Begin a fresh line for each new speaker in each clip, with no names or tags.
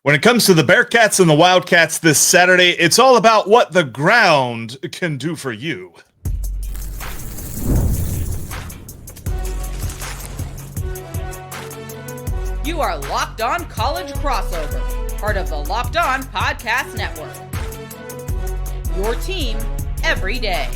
When it comes to the Bearcats and the Wildcats this Saturday, it's all about what the ground can do for you.
You are Locked On College Crossover, part of the Locked On Podcast Network. Your team every day.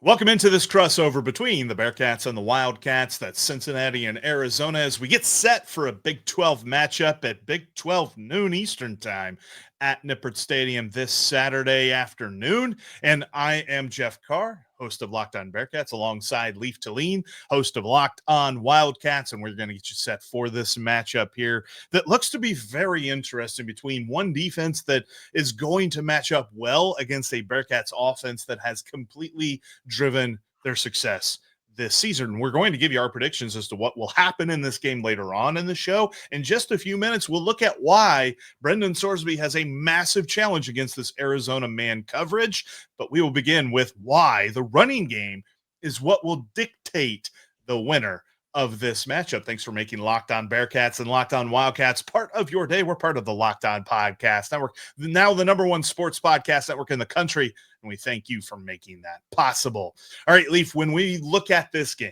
Welcome into this crossover between the Bearcats and the Wildcats. That's Cincinnati and Arizona as we get set for a Big 12 matchup at Big 12 noon Eastern time at Nippert Stadium this Saturday afternoon. And I am Jeff Carr, host of Locked On Bearcats, alongside Leif Thulin, host of Locked On Wildcats. And we're going to get you set for this matchup here that looks to be very interesting between one defense that is going to match up well against a Bearcats offense that has completely driven their success this season. We're going to give you our predictions as to what will happen in this game later on in the show. In just a few minutes, we'll look at why Brendan Sorsby has a massive challenge against this Arizona man coverage. But we will begin with why the running game is what will dictate the winner of this matchup. Thanks for making Locked On Bearcats and Locked On Wildcats part of your day. We're part of the Locked On Podcast Network, now the number one sports podcast network in the country, and we thank you for making that possible. All right, Leif, when we look at this game,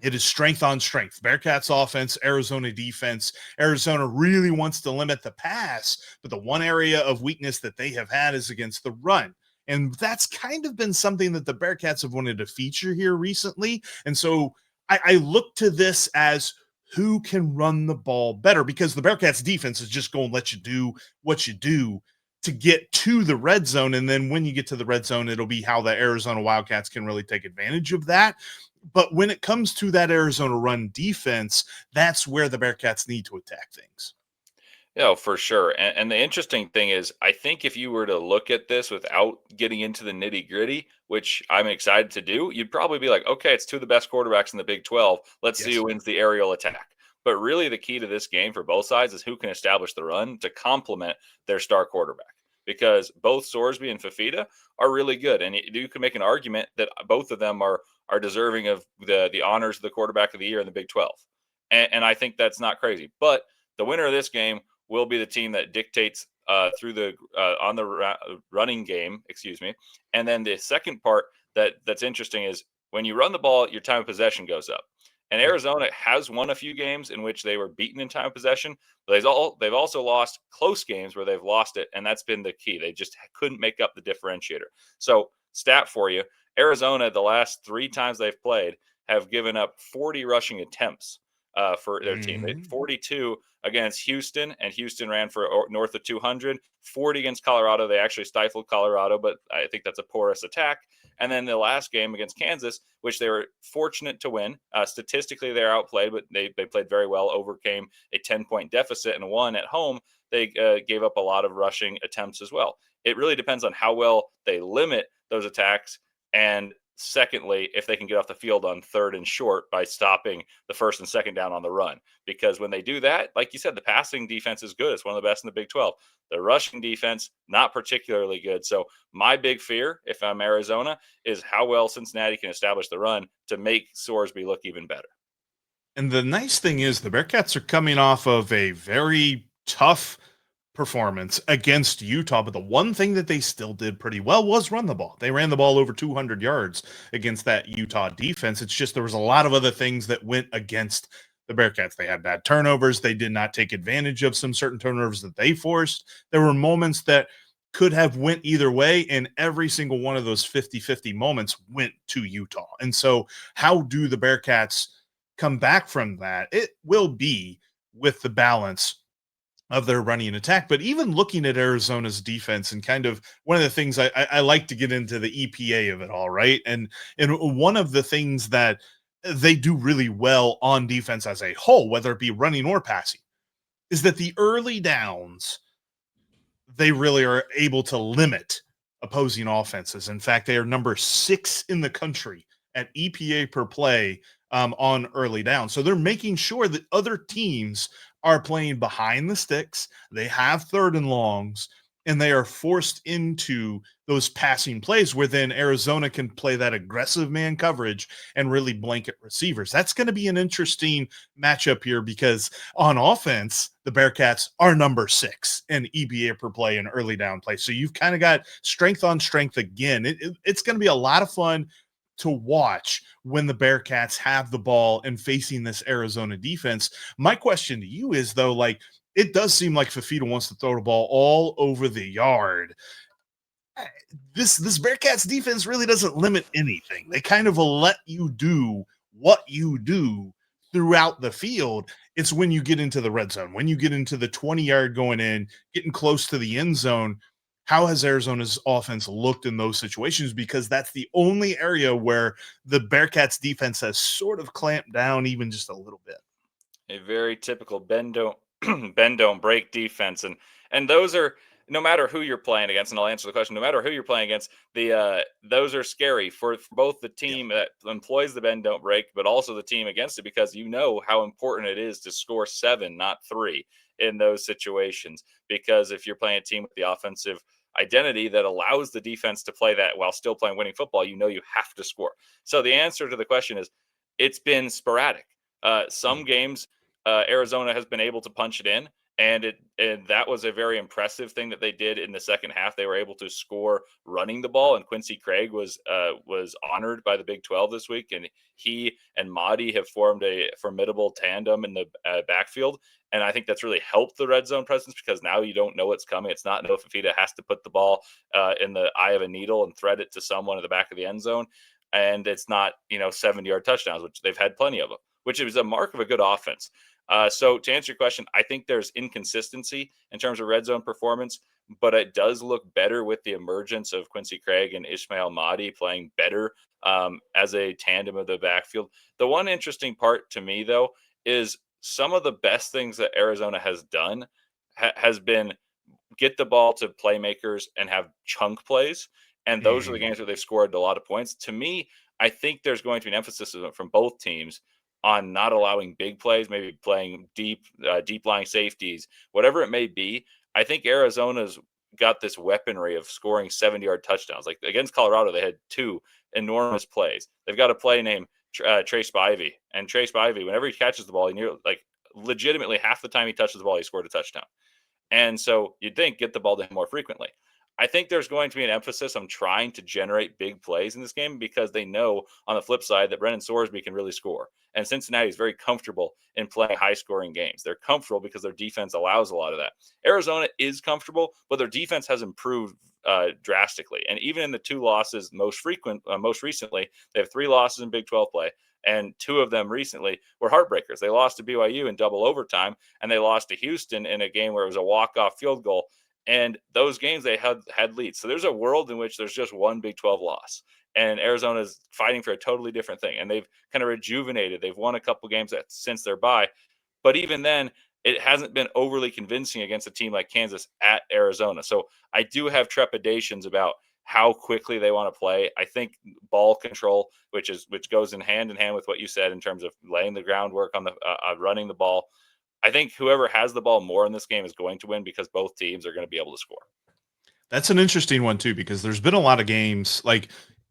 it is strength on strength. Bearcats offense, Arizona defense. Arizona really wants to limit the pass, but the one area of weakness that they have had is against the run. And that's kind of been something that the Bearcats have wanted to feature here recently. And so I look to this as who can run the ball better, because the Bearcats defense is just going to let you do what you do to get to the red zone. And then when you get to the red zone, it'll be how the Arizona Wildcats can really take advantage of that. But when it comes to that Arizona run defense, that's where the Bearcats need to attack things.
Yeah, for sure. And the interesting thing is, I think if you were to look at this without getting into the nitty gritty, which I'm excited to do, you'd probably be like, okay, it's two of the best quarterbacks in the Big 12. Let's see who wins the aerial attack. But really the key to this game for both sides is who can establish the run to complement their star quarterback. Because both Sorsby and Fifita are really good. And you can make an argument that both of them are deserving of the honors of the quarterback of the year in the Big 12. And I think that's not crazy. But the winner of this game will be the team that dictates through the on the running game, And then the second part that's interesting is when you run the ball, your time of possession goes up. And Arizona has won a few games in which they were beaten in time of possession, but they've also lost close games where they've lost it, and that's been the key. They just couldn't make up the differentiator. So, stat for you, Arizona, the last 3 times they've played, have given up 40 rushing attempts for their team. They had 42 against Houston, and Houston ran for north of 200. 40 against Colorado. They actually stifled Colorado, but I think that's a porous attack. And then the last game against Kansas, which they were fortunate to win. Statistically, they're outplayed, but they played very well, overcame a 10-point deficit and won at home. They gave up a lot of rushing attempts as well. It really depends on how well they limit those attacks. And secondly, if they can get off the field on third and short by stopping the first and second down on the run. Because when they do that, like you said, the passing defense is good. It's one of the best in the Big 12. The rushing defense, not particularly good. So my big fear, if I'm Arizona, is how well Cincinnati can establish the run to make Sorsby look even better.
And the nice thing is the Bearcats are coming off of a very tough performance against Utah, but the one thing that they still did pretty well was run the ball. They ran the ball over 200 yards against that Utah defense. It's just there was a lot of other things that went against the Bearcats. They had bad turnovers. They did not take advantage of some certain turnovers that they forced. There were moments that could have went either way, and every single one of those 50-50 moments went to Utah. And so how do the Bearcats come back from that? It will be with the balance of their running attack. But even looking at Arizona's defense, and kind of one of the things I like to get into the EPA of it all, right? And one of the things that they do really well on defense as a whole, whether it be running or passing, is that the early downs, they really are able to limit opposing offenses. In fact, they are number 6 in the country at EPA per play on early down. So they're making sure that other teams are playing behind the sticks. They have third and longs, and they are forced into those passing plays where then Arizona can play that aggressive man coverage and really blanket receivers. That's going to be an interesting matchup here because on offense, the Bearcats are number 6 in EBA per play and early down play. So you've kind of got strength on strength again. It's going to be a lot of fun to watch when the Bearcats have the ball and facing this Arizona defense. My question to you is, though, like, it does seem like Fifita wants to throw the ball all over the yard. This Bearcats defense really doesn't limit anything. They kind of will let you do what you do throughout the field. It's when you get into the red zone, when you get into the 20-yard going in, getting close to the end zone. How has Arizona's offense looked in those situations? Because that's the only area where the Bearcats defense has sort of clamped down even just a little bit.
A very typical bend don't bend don't break defense, and those are, no matter who you're playing against, and I'll answer the question, no matter who you're playing against, the those are scary for both the team that employs the bend don't break, but also the team against it, because you know how important it is to score 7, not 3 in those situations. Because if you're playing a team with the offensive identity that allows the defense to play that while still playing winning football, you know you have to score. So the answer to the question is, it's been sporadic. Some games, Arizona has been able to punch it in, and that was a very impressive thing that they did in the second half. They were able to score running the ball, and Quincy Craig was honored by the Big 12 this week, and he and Mahdi have formed a formidable tandem in the backfield. And I think that's really helped the red zone presence, because now you don't know what's coming. It's not Noah Fifita has to put the ball in the eye of a needle and thread it to someone at the back of the end zone. And it's not, 70-yard touchdowns, which they've had plenty of them, which is a mark of a good offense. So to answer your question, I think there's inconsistency in terms of red zone performance, but it does look better with the emergence of Quincy Craig and Ismail Mahdi playing better as a tandem of the backfield. The one interesting part to me, though, is some of the best things that Arizona has done has been get the ball to playmakers and have chunk plays. And those are the games where they've scored a lot of points. To me, I think there's going to be an emphasis from both teams on not allowing big plays, maybe playing deep lying safeties, whatever it may be. I think Arizona's got this weaponry of scoring 70-yard touchdowns. Like against Colorado, they had 2 enormous plays. They've got a play named Trey Spivey, and Trey Spivey, whenever he catches the ball, legitimately half the time he touches the ball, he scored a touchdown. And so you'd think get the ball to him more frequently. I think there's going to be an emphasis on trying to generate big plays in this game, because they know on the flip side that Brendan Sorsby can really score. And Cincinnati is very comfortable in playing high-scoring games. They're comfortable because their defense allows a lot of that. Arizona is comfortable, but their defense has improved drastically. And even in the 2 losses most recently, they have 3 losses in Big 12 play, and 2 of them recently were heartbreakers. They lost to BYU in double overtime, and they lost to Houston in a game where it was a walk-off field goal. And those games they had leads. So there's a world in which there's just one Big 12 loss, and Arizona is fighting for a totally different thing. And they've kind of rejuvenated. They've won a couple games since their bye, but even then, it hasn't been overly convincing against a team like Kansas at Arizona. So I do have trepidations about how quickly they want to play. I think ball control, which goes in hand with what you said in terms of laying the groundwork on the running the ball. I think whoever has the ball more in this game is going to win, because both teams are going to be able to score.
That's an interesting one too, because there's been a lot of games, like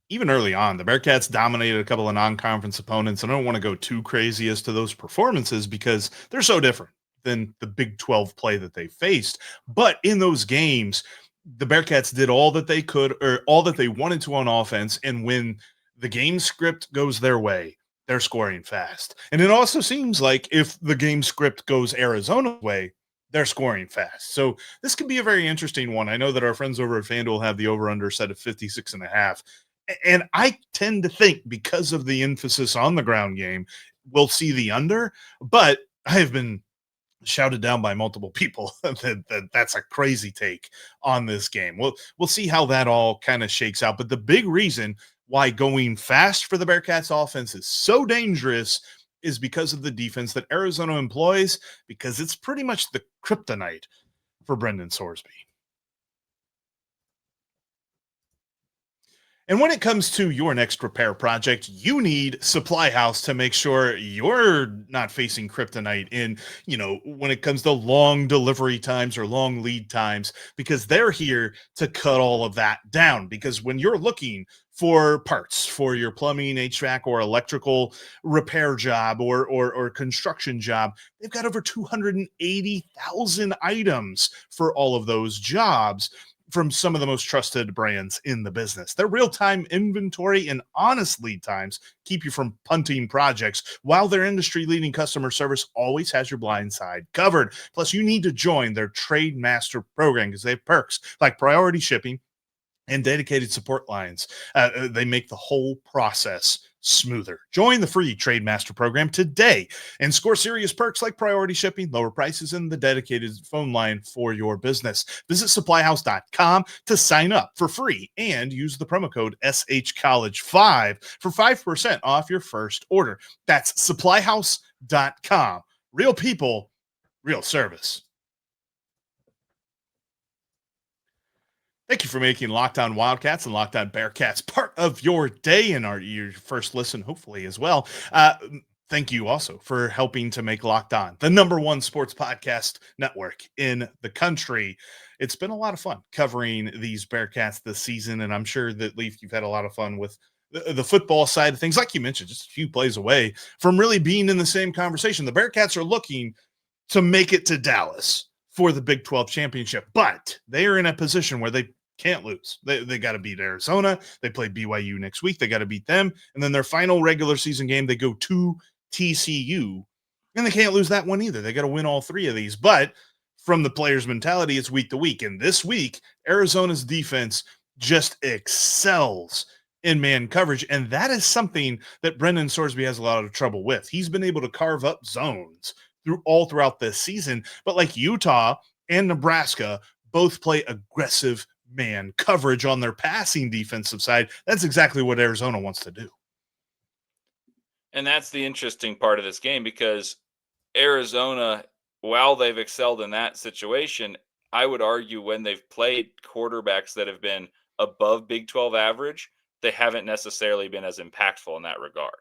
even early on, the Bearcats dominated a couple of non-conference opponents. And I don't want to go too crazy as to those performances because they're so different than the Big 12 play that they faced. But in those games, the Bearcats did all that they could, or all that they wanted to on offense. And when the game script goes their way, they're scoring fast. And it also seems like if the game script goes Arizona's way, they're scoring fast. So this could be a very interesting one. I know that our friends over at FanDuel have the over-under set of 56.5. And I tend to think, because of the emphasis on the ground game, we'll see the under. But I have been shouted down by multiple people that's a crazy take on this game. We'll see how that all kind of shakes out. But the big reason why going fast for the Bearcats offense is so dangerous is because of the defense that Arizona employs, because it's pretty much the kryptonite for Brendan Sorsby. And when it comes to your next repair project, you need Supply House to make sure you're not facing kryptonite in, when it comes to long delivery times or long lead times, because they're here to cut all of that down. Because when you're looking for parts for your plumbing, HVAC, or electrical repair job or construction job, they've got over 280,000 items for all of those jobs from some of the most trusted brands in the business. Their real-time inventory and honest lead times keep you from punting projects, while their industry-leading customer service always has your blind side covered. Plus, you need to join their Trade Master program because they have perks like priority shipping and dedicated support lines. They make the whole process smoother. Join the free Trade Master program today and score serious perks like priority shipping, lower prices, and the dedicated phone line for your business. Visit supplyhouse.com to sign up for free and use the promo code SHCollege5 for 5% off your first order. That's supplyhouse.com. Real people, real service. Thank you for making Locked On Wildcats and Locked On Bearcats part of your day and your first listen, hopefully, as well. Thank you also for helping to make Locked On the #1 sports podcast network in the country. It's been a lot of fun covering these Bearcats this season, and I'm sure that, Leif, you've had a lot of fun with the football side of things. Like you mentioned, just a few plays away from really being in the same conversation. The Bearcats are looking to make it to Dallas for the Big 12 championship, but they are in a position where they can't lose. They got to beat Arizona. They play BYU next week. They got to beat them. And then their final regular season game, they go to TCU, and they can't lose that one either. They got to win all three of these. But from the players' mentality, it's week to week. And this week, Arizona's defense just excels in man coverage. And that is something that Brendan Sorsby has a lot of trouble with. He's been able to carve up zones throughout this season. But like Utah and Nebraska both play aggressive man coverage on their passing defensive side. That's exactly what Arizona wants to do.
And that's the interesting part of this game, because Arizona, while they've excelled in that situation, I would argue when they've played quarterbacks that have been above Big 12 average, they haven't necessarily been as impactful in that regard.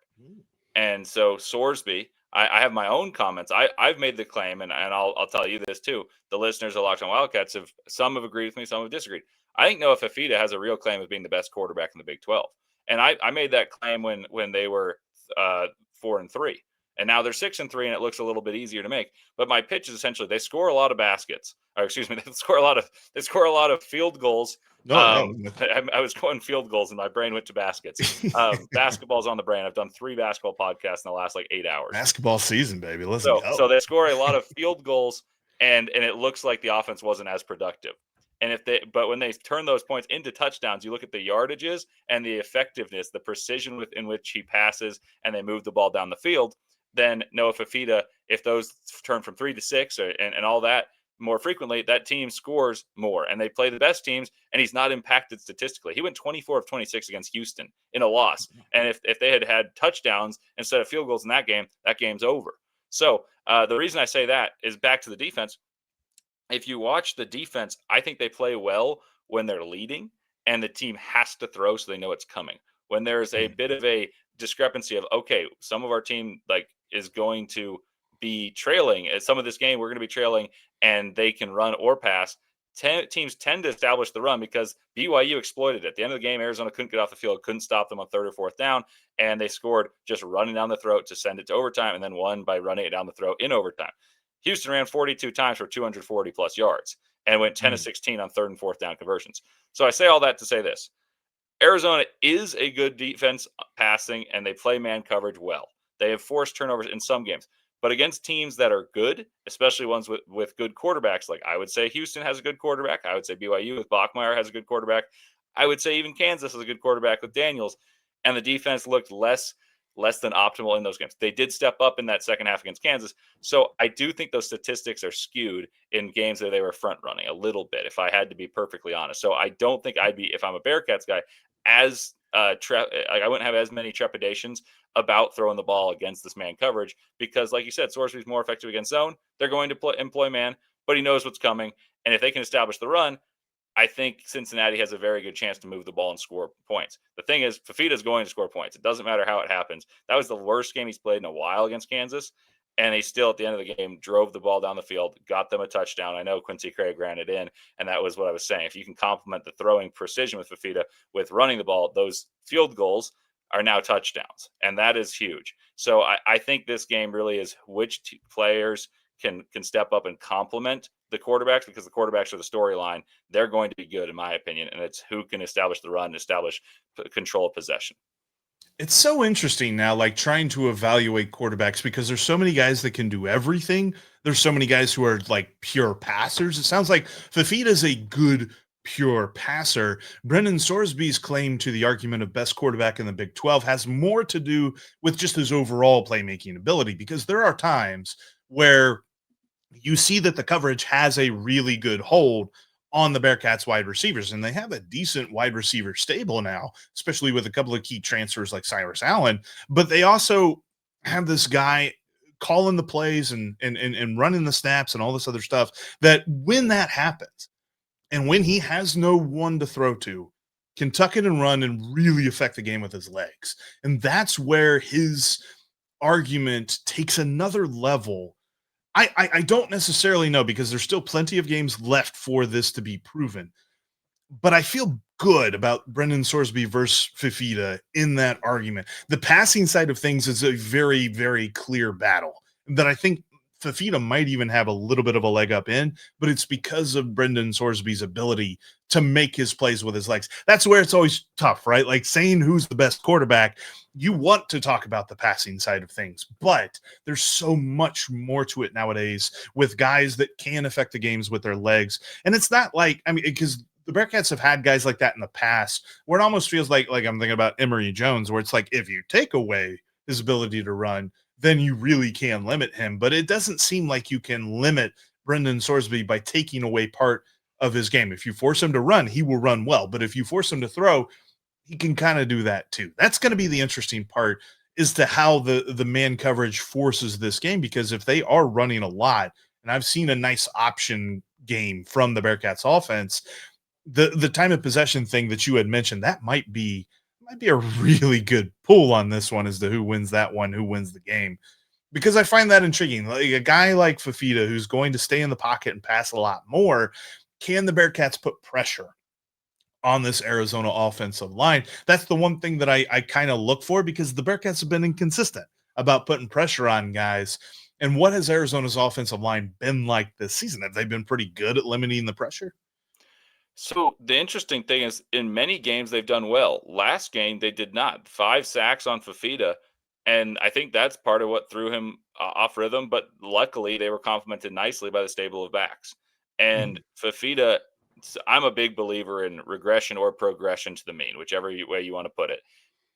And so Sorsby, I have my own comments. I've made the claim, and I'll tell you this too. The listeners of Locked On Wildcats some have agreed with me, some have disagreed. I think Noah Fifita has a real claim of being the best quarterback in the Big 12. And I made that claim when they were 4-3. And now they're 6-3, and it looks a little bit easier to make. But my pitch is essentially they score a lot of baskets. Or excuse me, they score a lot of field goals. I was going field goals, and my brain went to baskets. Basketball's on the brain. I've done 3 basketball podcasts in the last 8 hours.
Basketball season, baby. Let's go.
So they score a lot of field goals, and it looks like the offense wasn't as productive. And but when they turn those points into touchdowns, you look at the yardages and the effectiveness, the precision in which he passes, and they move the ball down the field. Then Noah Fifita, if those turn from 3 to 6 and all that more frequently, that team scores more, and they play the best teams, and he's not impacted statistically. He went 24 of 26 against Houston in a loss. And if they had touchdowns instead of field goals in that game's over. So the reason I say that is back to the defense. If you watch the defense, I think they play well when they're leading and the team has to throw so they know it's coming. When there's a bit of a discrepancy of, okay, some of our team is going to be trailing. At some of this game, we're going to be trailing and they can run or pass. Teams tend to establish the run because BYU exploited it. At the end of the game, Arizona couldn't get off the field, couldn't stop them on 3rd or 4th down, and they scored just running down the throat to send it to overtime, and then won by running it down the throat in overtime. Houston ran 42 times for 240-plus yards and went 10 of 16 on 3rd and 4th down conversions. So I say all that to say this. Arizona is a good defense passing, and they play man coverage well. They have forced turnovers in some games. But against teams that are good, especially ones with good quarterbacks, like I would say Houston has a good quarterback. I would say BYU with Bachmeier has a good quarterback. I would say even Kansas has a good quarterback with Daniels. And the defense looked less than optimal in those games. They did step up in that second half against Kansas. So I do think those statistics are skewed in games that they were front running a little bit, if I had to be perfectly honest. So I don't think I'd be, if I'm a Bearcats guy, I wouldn't have as many trepidations about throwing the ball against this man coverage because, like you said, Sorsby's more effective against zone. They're going to employ man, but he knows what's coming. And if they can establish the run, I think Cincinnati has a very good chance to move the ball and score points. The thing is, Fifita's going to score points. It doesn't matter how it happens. That was the worst game he's played in a while against Kansas. And he still, at the end of the game, drove the ball down the field, got them a touchdown. I know Quincy Craig ran it in, and that was what I was saying. If you can complement the throwing precision with Fifita with running the ball, those field goals are now touchdowns. And that is huge. So I think this game really is which players can step up and complement the quarterbacks, because the quarterbacks are the storyline. They're going to be good, in my opinion, and it's who can establish the run, establish control of possession.
It's so interesting now, like trying to evaluate quarterbacks because there's so many guys that can do everything. There's so many guys who are like pure passers. It sounds like Fifita is a good pure passer. Brendan Sorsby's claim to the argument of best quarterback in the Big 12 has more to do with just his overall playmaking ability, because there are times where you see that the coverage has a really good hold on the Bearcats wide receivers, and they have a decent wide receiver stable now, especially with a couple of key transfers like Cyrus Allen. But they also have this guy calling the plays and running the snaps and all this other stuff, that when that happens and when he has no one to throw to, can tuck it and run and really affect the game with his legs. And that's where his argument takes another level. I don't necessarily know, because there's still plenty of games left for this to be proven. But I feel good about Brendan Sorsby versus Fifita in that argument. The passing side of things is a very, very clear battle that I think Fifita might even have a little bit of a leg up in, but it's because of Brendan Sorsby's ability to make his plays with his legs. That's where it's always tough, right? Like saying who's the best quarterback, you want to talk about the passing side of things, but there's so much more to it nowadays with guys that can affect the games with their legs. And it's not like, I mean, because the Bearcats have had guys like that in the past where it almost feels like I'm thinking about Emory Jones, where it's like, if you take away his ability to run, then you really can limit him. But it doesn't seem like you can limit Brendan Sorsby by taking away part of his game. If you force him to run, he will run well. But if you force him to throw, he can kind of do that too. That's going to be the interesting part, as to how the man coverage forces this game, because if they are running a lot, and I've seen a nice option game from the Bearcats offense, the time of possession thing that you had mentioned, that might be a really good pull on this one as to who wins that one, who wins the game, because I find that intriguing. Like a guy like Fifita, who's going to stay in the pocket and pass a lot more, can the Bearcats put pressure on this Arizona offensive line? That's the one thing that I kind of look for, because the Bearcats have been inconsistent about putting pressure on guys. And what has Arizona's offensive line been like this season? Have they been pretty good at limiting the pressure?
So the interesting thing is, in many games they've done well. Last game they did not. 5 sacks on Fifita, and I think that's part of what threw him off rhythm. But luckily, they were complemented nicely by the stable of backs. And Fifita, I'm a big believer in regression or progression to the mean, whichever way you want to put it.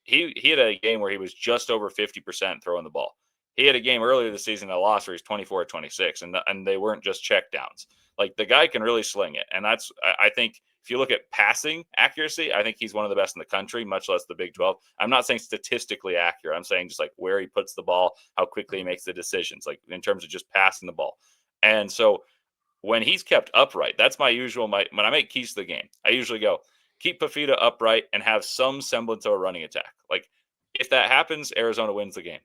He had a game where he was just over 50% throwing the ball. He had a game earlier this season, a loss, where he's 24-26, and they weren't just check downs. Like, the guy can really sling it, and that's, I think, if you look at passing accuracy, I think he's one of the best in the country, much less the Big 12. I'm not saying statistically accurate. I'm saying just like where he puts the ball, how quickly he makes the decisions, like in terms of just passing the ball. And so when he's kept upright, that's my usual. When I make keys to the game, I usually go keep Fifita upright and have some semblance of a running attack. Like, if that happens, Arizona wins the game.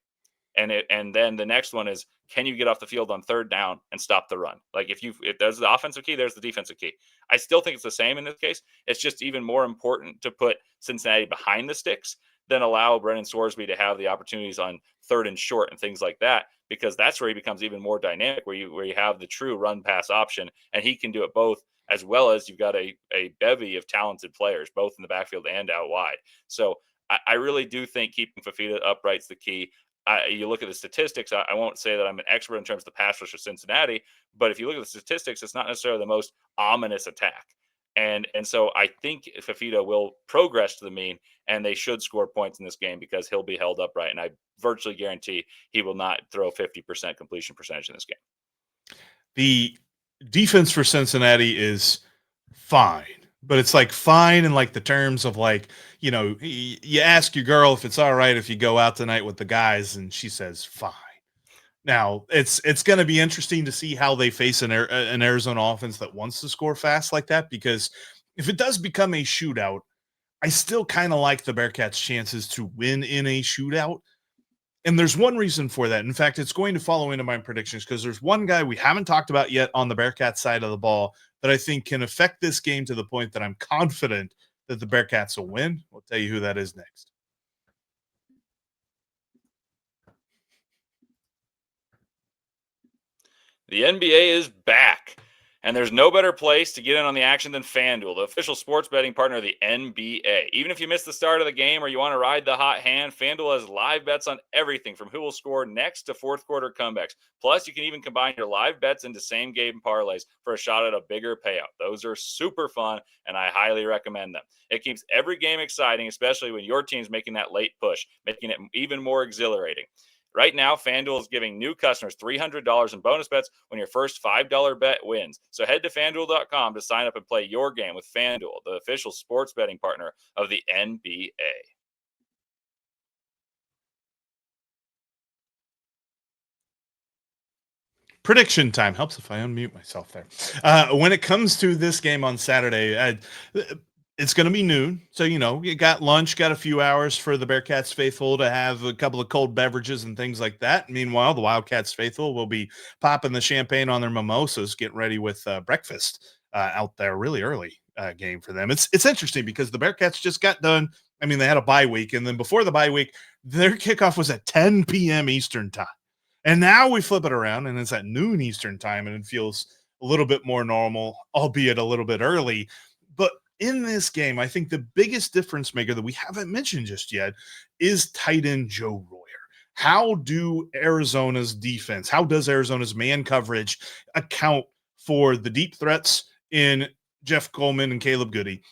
And then the next one is, can you get off the field on third down and stop the run? Like, if there's the offensive key, there's the defensive key. I still think it's the same in this case. It's just even more important to put Cincinnati behind the sticks than allow Brendan Sorsby to have the opportunities on third and short and things like that, because that's where he becomes even more dynamic, where you have the true run pass option, and he can do it both, as well as you've got a bevy of talented players, both in the backfield and out wide. So I really do think keeping Fifita upright's the key. You look at the statistics, I won't say that I'm an expert in terms of the pass rush of Cincinnati, but if you look at the statistics, it's not necessarily the most ominous attack. And so I think Fifita will progress to the mean, and they should score points in this game because he'll be held upright. And I virtually guarantee he will not throw 50% completion percentage in this game.
The defense for Cincinnati is fine, but it's like fine in like the terms of like, you ask your girl if it's all right if you go out tonight with the guys, and she says fine. Now it's going to be interesting to see how they face an Arizona offense that wants to score fast like that, because if it does become a shootout, I still kind of like the Bearcats' chances to win in a shootout. And there's one reason for that. In fact, it's going to follow into my predictions because there's one guy we haven't talked about yet on the Bearcats side of the ball that I think can affect this game to the point that I'm confident that the Bearcats will win. We'll tell you who that is next.
The NBA is back, and there's no better place to get in on the action than FanDuel, the official sports betting partner of the NBA. Even if you miss the start of the game or you want to ride the hot hand, FanDuel has live bets on everything from who will score next to fourth quarter comebacks. Plus, you can even combine your live bets into same game parlays for a shot at a bigger payout. Those are super fun, and I highly recommend them. It keeps every game exciting, especially when your team's making that late push, making it even more exhilarating. Right now, FanDuel is giving new customers $300 in bonus bets when your first $5 bet wins. So head to FanDuel.com to sign up and play your game with FanDuel, the official sports betting partner of the NBA.
Prediction time. Helps if I unmute myself there. When it comes to this game on Saturday, it's going to be noon. So, you got lunch, got a few hours for the Bearcats faithful to have a couple of cold beverages and things like that. Meanwhile, the Wildcats faithful will be popping the champagne on their mimosas, getting ready with breakfast out there really early game for them. It's interesting because the Bearcats just got done. I mean, they had a bye week, and then before the bye week, their kickoff was at 10 p.m. Eastern time. And now we flip it around and it's at noon Eastern time and it feels a little bit more normal, albeit a little bit early. But in this game, I think the biggest difference maker that we haven't mentioned just yet is tight end Joe Royer. How do Arizona's defense, how does Arizona's man coverage account for the deep threats in Jeff Coleman and Caleb Goody?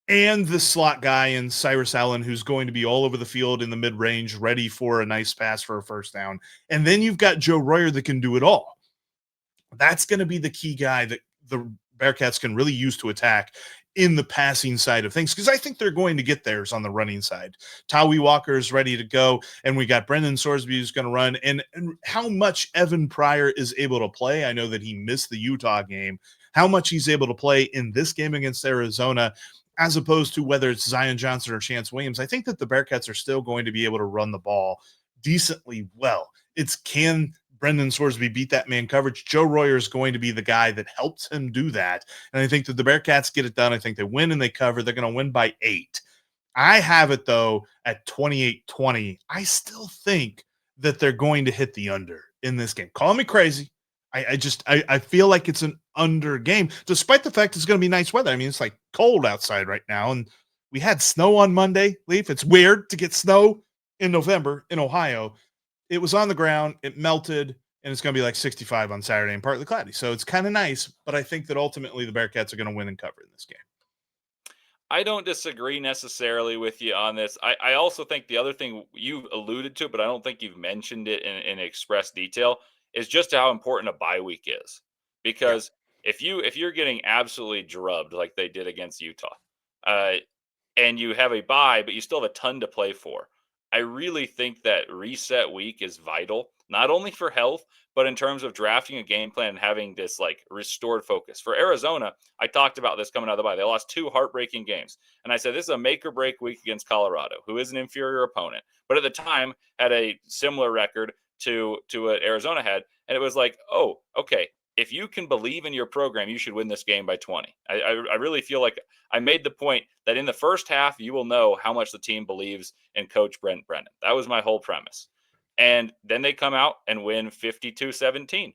And the slot guy in Cyrus Allen, who's going to be all over the field in the mid-range, ready for a nice pass for a first down. And then you've got Joe Royer that can do it all. That's going to be the key guy that the Bearcats can really use to attack in the passing side of things, because I think they're going to get theirs on the running side. Tawi Walker is ready to go, and we got Brendan Sorsby who's going to run. And how much Evan Pryor is able to play, I know that he missed the Utah game, how much he's able to play in this game against Arizona, as opposed to whether it's Zion Johnson or Chance Williams. I think that the Bearcats are still going to be able to run the ball decently well. It's can Brendan Sorsby beat that man coverage? Joe Royer is going to be the guy that helps him do that. And I think that the Bearcats get it done. I think they win and they cover. They're going to win by 8. I have it, though, at 28-20. I still think that they're going to hit the under in this game. Call me crazy. I feel like it's an under game, despite the fact it's going to be nice weather. I mean, it's like cold outside right now, and we had snow on Monday, Leif. It's weird to get snow in November in Ohio. It was on the ground, it melted, and it's going to be like 65 on Saturday and partly cloudy. So it's kind of nice, but I think that ultimately the Bearcats are going to win and cover in this game.
I don't disagree necessarily with you on this. I also think the other thing you've alluded to, but I don't think you've mentioned it in express detail, is just how important a bye week is. Because if you're getting absolutely drubbed like they did against Utah, and you have a bye, but you still have a ton to play for, I really think that reset week is vital, not only for health, but in terms of drafting a game plan and having this like restored focus. For Arizona, I talked about this coming out of the bye. They lost 2 heartbreaking games. And I said, this is a make or break week against Colorado, who is an inferior opponent, but at the time had a similar record to what Arizona had. And it was like, oh, okay, if you can believe in your program, you should win this game by 20. I really feel like I made the point that in the first half, you will know how much the team believes in Coach Brent Brennan. That was my whole premise. And then they come out and win 52-17.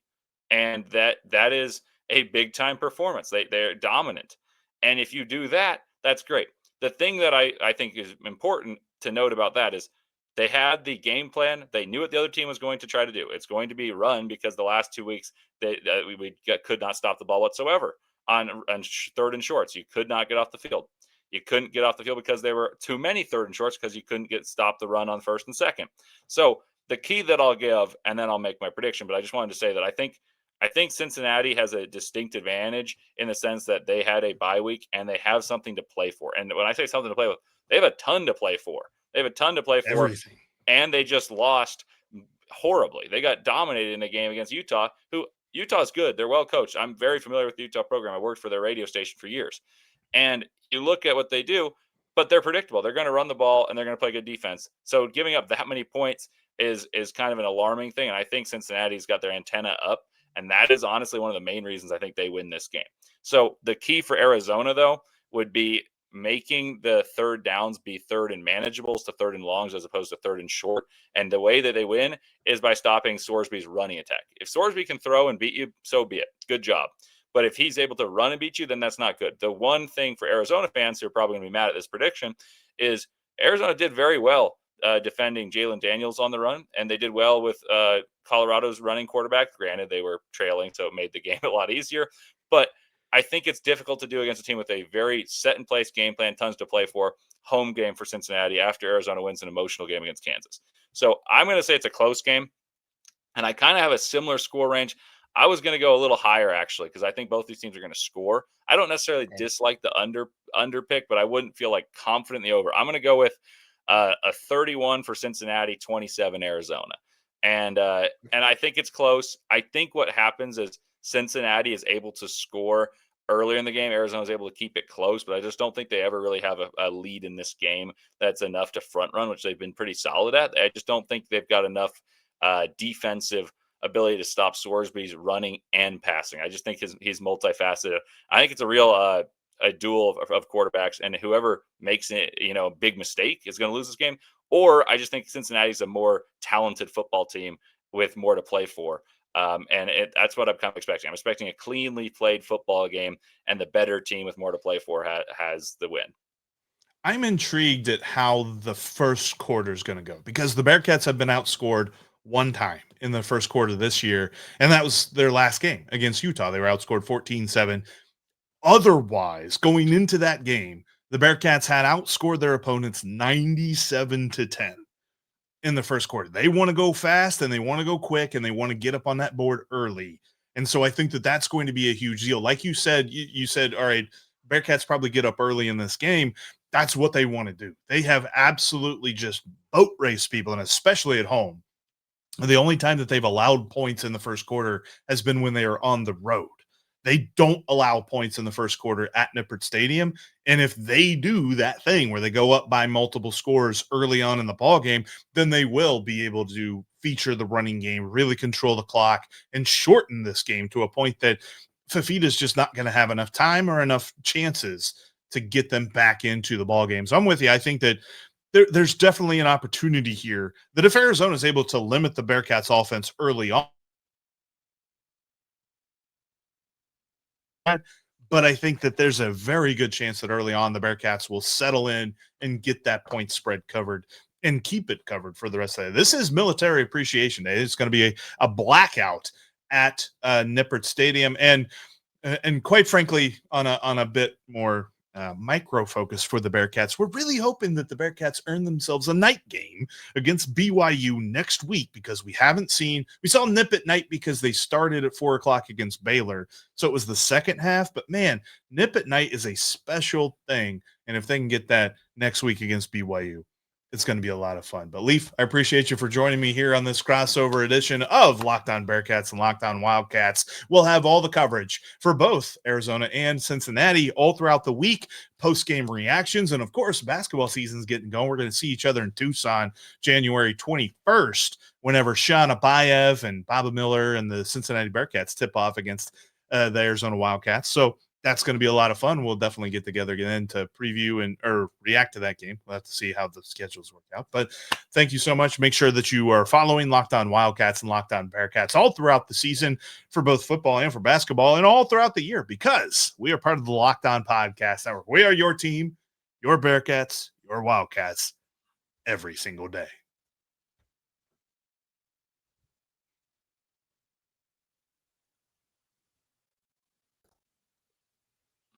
And that is a big time performance. They're dominant. And if you do that, that's great. The thing that I think is important to note about that is they had the game plan. They knew what the other team was going to try to do. It's going to be run because the last 2 weeks we could not stop the ball whatsoever on third and shorts. You could not get off the field. You couldn't get off the field because there were too many third and shorts because you couldn't stop the run on first and second. So the key that I'll give, and then I'll make my prediction, but I just wanted to say that I think Cincinnati has a distinct advantage in the sense that they had a bye week and they have something to play for. And when I say something to play with, they have a ton to play for. They have a ton to play for.
Everything.
And they just lost horribly. They got dominated in a game against Utah, who Utah's good. They're well coached. I'm very familiar with the Utah program. I worked for their radio station for years. And you look at what they do, but they're predictable. They're going to run the ball and they're going to play good defense. So giving up that many points is kind of an alarming thing. And I think Cincinnati's got their antenna up. And that is honestly one of the main reasons I think they win this game. So the key for Arizona, though, would be making the third downs be third and manageables to third and longs as opposed to third and short. And the way that they win is by stopping Sorsby's running attack. If Sorsby can throw and beat you, so be it. Good job. But if he's able to run and beat you, then that's not good. The one thing for Arizona fans who are probably going to be mad at this prediction is Arizona did very well defending Jalen Daniels on the run, and they did well with Colorado's running quarterback. Granted, they were trailing, so it made the game a lot easier. But I think it's difficult to do against a team with a very set-in-place game plan, tons to play for, home game for Cincinnati after Arizona wins an emotional game against Kansas. So I'm going to say it's a close game, and I kind of have a similar score range. I was going to go a little higher, actually, because I think both these teams are going to score. I don't necessarily dislike the under pick, but I wouldn't feel like confident in the over. I'm going to go with a 31 for Cincinnati, 27 Arizona. And I think it's close. I think what happens is Cincinnati is able to score earlier in the game. Arizona is able to keep it close, but I just don't think they ever really have a lead in this game that's enough to front run, which they've been pretty solid at. I just don't think they've got enough defensive ability to stop Sorsby's running and passing. I just think he's multifaceted. I think it's a real a duel of quarterbacks, and whoever makes it, a big mistake is going to lose this game. Or I just think Cincinnati's a more talented football team with more to play for. And that's what I'm kind of expecting. I'm expecting a cleanly played football game, and the better team with more to play for has the win.
I'm intrigued at how the first quarter is going to go, because the Bearcats have been outscored one time in the first quarter this year, and that was their last game against Utah. They were outscored 14-7. Otherwise, going into that game, the Bearcats had outscored their opponents 97-10 in the first quarter. They want to go fast, and they want to go quick, and they want to get up on that board early. And so I think that that's going to be a huge deal. Like you said, you said, all right, Bearcats probably get up early in this game. That's what they want to do. They have absolutely just boat race people, and especially at home. The only time that they've allowed points in the first quarter has been when they are on the road. They don't allow points in the first quarter at Nippert Stadium. And if they do that thing where they go up by multiple scores early on in the ball game, then they will be able to feature the running game, really control the clock, and shorten this game to a point that Fifita is just not going to have enough time or enough chances to get them back into the ball game. So I'm with you. I think that there's definitely an opportunity here that if Arizona is able to limit the Bearcats offense early on, but I think that there's a very good chance that early on the Bearcats will settle in and get that point spread covered and keep it covered for the rest of the day. This is Military Appreciation Day. It's going to be a blackout at Nippert Stadium, and quite frankly, on a bit more micro focus for the Bearcats, we're really hoping that the Bearcats earn themselves a night game against BYU next week, because we saw Nip at night because they started at 4:00 against Baylor. So it was the second half, but man, Nip at night is a special thing. And if they can get that next week against BYU, it's going to be a lot of fun. But Leif, I appreciate you for joining me here on this crossover edition of Locked On Bearcats and Locked On Wildcats. We'll have all the coverage for both Arizona and Cincinnati all throughout the week, post-game reactions, and of course, basketball season's getting going. We're going to see each other in Tucson January 21st, whenever Sean Abayev and Baba Miller and the Cincinnati Bearcats tip off against the Arizona Wildcats. So that's going to be a lot of fun. We'll definitely get together again to preview or react to that game. We'll have to see how the schedules work out. But thank you so much. Make sure that you are following Locked On Wildcats and Locked On Bearcats all throughout the season for both football and for basketball, and all throughout the year, because we are part of the Locked On Podcast Network. We are your team, your Bearcats, your Wildcats every single day.